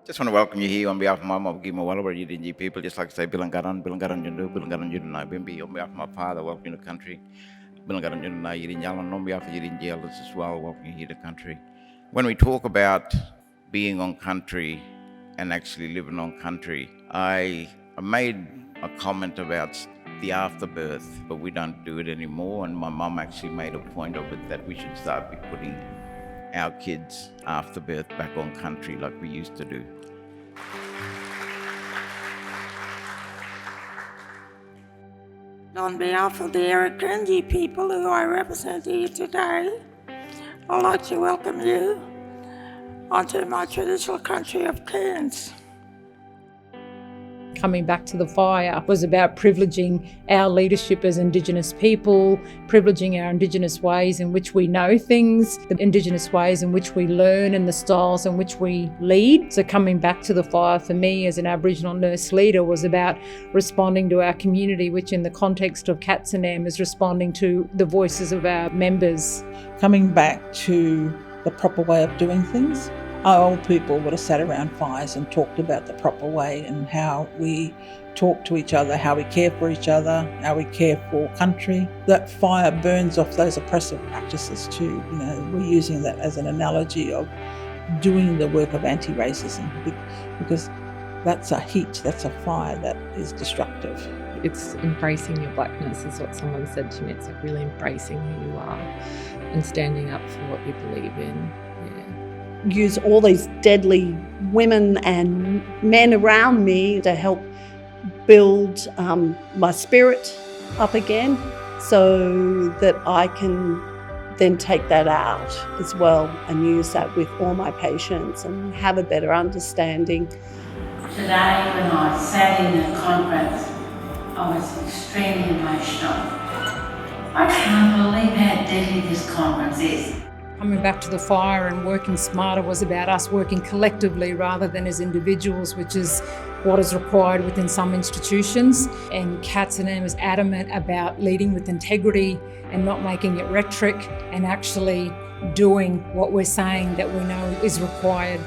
Just want to welcome you here on behalf of my mom, Gimuy, Yirinji people. Just like to say, Bilangaran Jundu, Bilangaran Jundunai, Bimbi, on behalf of my father, welcome you to the country. Bilangaran Jundunai, Yirinjalan, on behalf of Yirinji elders as well, welcome you here to the country. When we talk about being on country and actually living on country, I made a comment about the afterbirth, but we don't do it anymore. And my mum actually made a point of it that we should start be putting our kids after birth back on country like we used to do. On behalf of the Eritrean people who I represent here today, I'd like to welcome you onto my traditional country of Cairns. Coming back to the fire was about privileging our leadership as Indigenous people, privileging our Indigenous ways in which we know things, the Indigenous ways in which we learn and the styles in which we lead. So coming back to the fire for me as an Aboriginal nurse leader was about responding to our community, which in the context of CATSINaM is responding to the voices of our members. Coming back to the proper way of doing things. Our old people would have sat around fires and talked about the proper way and how we talk to each other, how we care for each other, how we care for country. That fire burns off those oppressive practices too. We're using that as an analogy of doing the work of anti-racism because that's a heat, that's a fire that is destructive. It's embracing your blackness is what someone said to me. It's like really embracing who you are and standing up for what you believe in. Use all these deadly women and men around me to help build my spirit up again so that I can then take that out as well and use that with all my patients and have a better understanding. Today when I sat in the conference, I was extremely emotional. I can't believe how deadly this conference is. Coming back to the fire and working smarter was about us working collectively rather than as individuals, which is what is required within some institutions. And CATSINaM is adamant about leading with integrity and not making it rhetoric and actually doing what we're saying that we know is required.